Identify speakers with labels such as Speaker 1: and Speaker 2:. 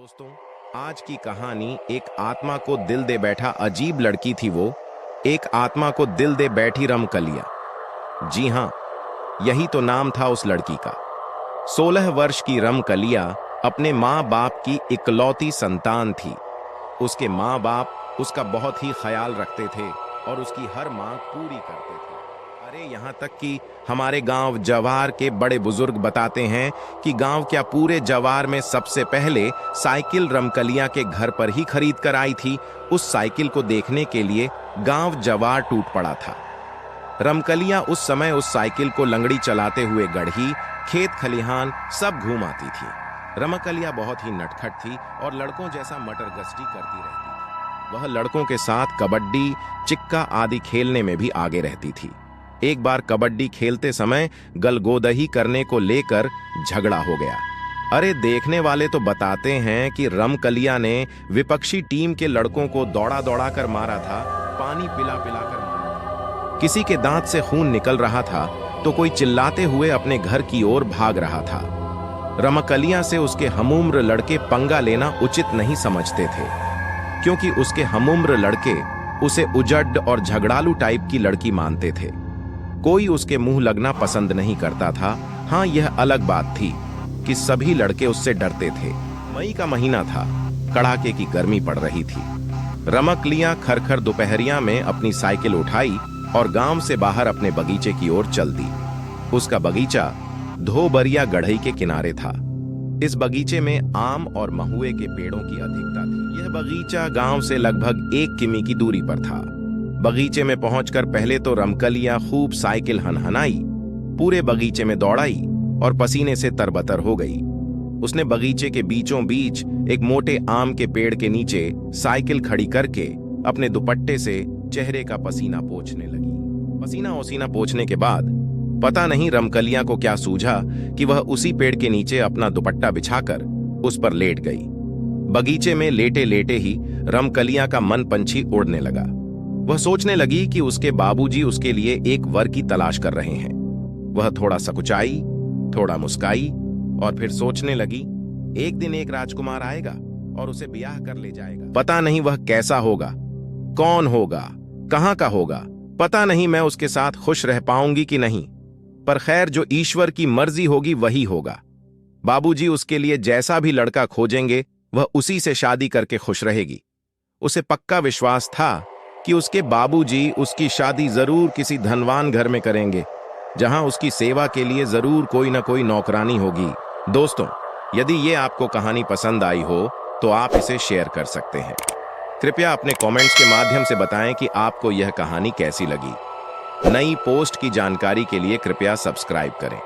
Speaker 1: दोस्तों, आज की कहानी एक आत्मा को दिल दे बैठा अजीब लड़की थी। वो एक आत्मा को दिल दे बैठी रमकलिया। जी हां, यही तो नाम था उस लड़की का। 16 वर्ष की रमकलिया अपने माँ बाप की इकलौती संतान थी। उसके माँ बाप उसका बहुत ही ख्याल रखते थे और उसकी हर मांग पूरी करते थे। अरे यहाँ तक कि हमारे गांव जवार के बड़े बुजुर्ग बताते हैं कि गांव क्या पूरे जवार में सबसे पहले साइकिल रमकलिया के घर पर ही खरीद कर आई थी। उस साइकिल को देखने के लिए गांव जवार टूट पड़ा था। रमकलिया उस समय उस साइकिल को लंगड़ी चलाते हुए गढ़ी, खेत खलिहान सब घूम आती थी। रमकलिया बहुत ही नटखट थी और लड़कों जैसा मटरगश्ती करती रहती थी। वह लड़कों के साथ कबड्डी, चिक्का आदि खेलने में भी आगे रहती थी। एक बार कबड्डी खेलते समय गलगोदही करने को लेकर झगड़ा हो गया। अरे देखने वाले तो बताते हैं कि रमकलिया ने विपक्षी टीम के लड़कों को दौड़ा दौड़ा कर मारा था, पानी पिला पिला कर मारा था। किसी के दांत से खून निकल रहा था तो कोई चिल्लाते हुए अपने घर की ओर भाग रहा था। रमकलिया से उसके हमउम्र लड़के पंगा लेना उचित नहीं समझते थे, क्योंकि उसके हमउम्र लड़के उसे उजड़ और झगड़ालू टाइप की लड़की मानते थे। कोई उसके मुंह लगना पसंद नहीं करता था। हाँ, यह अलग बात थी कि सभी लड़के उससे डरते थे। मई का महीना था, कड़ाके की गर्मी पड़ रही थी। रमकलिया खरखर दोपहरिया में अपनी साइकिल उठाई और गांव से बाहर अपने बगीचे की ओर चल दी। उसका बगीचा धोबरिया गढ़ई के किनारे था। इस बगीचे में आम और महुए के पेड़ों की अधिकता थी। यह बगीचा गांव से लगभग 1 किमी की दूरी पर था। बगीचे में पहुंचकर पहले तो रमकलिया खूब साइकिल हनहनाई, पूरे बगीचे में दौड़ाई और पसीने से तरबतर हो गई। उसने बगीचे के बीचों बीच एक मोटे आम के पेड़ के नीचे साइकिल खड़ी करके अपने दुपट्टे से चेहरे का पसीना पोंछने लगी। पसीना ओसीना पोंछने के बाद पता नहीं रमकलिया को क्या सूझा कि वह उसी पेड़ के नीचे अपना दुपट्टा बिछाकर उस पर लेट गई। बगीचे में लेटे लेटे ही रमकलिया का मन पंछी उड़ने लगा। वह सोचने लगी कि उसके बाबूजी उसके लिए एक वर की तलाश कर रहे हैं। वह थोड़ा सकुचाई, थोड़ा मुस्काई और फिर सोचने लगी, एक दिन एक राजकुमार आएगा और उसे ब्याह कर ले जाएगा। पता नहीं वह कैसा होगा, कौन होगा, कहां का होगा, पता नहीं मैं उसके साथ खुश रह पाऊंगी कि नहीं, पर खैर जो ईश्वर की मर्जी होगी वही होगा। बाबूजी उसके लिए जैसा भी लड़का खोजेंगे वह उसी से शादी करके खुश रहेगी। उसे पक्का विश्वास था कि उसके बाबूजी उसकी शादी जरूर किसी धनवान घर में करेंगे, जहां उसकी सेवा के लिए जरूर कोई ना कोई नौकरानी होगी। दोस्तों, यदि ये आपको कहानी पसंद आई हो तो आप इसे शेयर कर सकते हैं। कृपया अपने कमेंट्स के माध्यम से बताएं कि आपको यह कहानी कैसी लगी। नई पोस्ट की जानकारी के लिए कृपया सब्सक्राइब करें।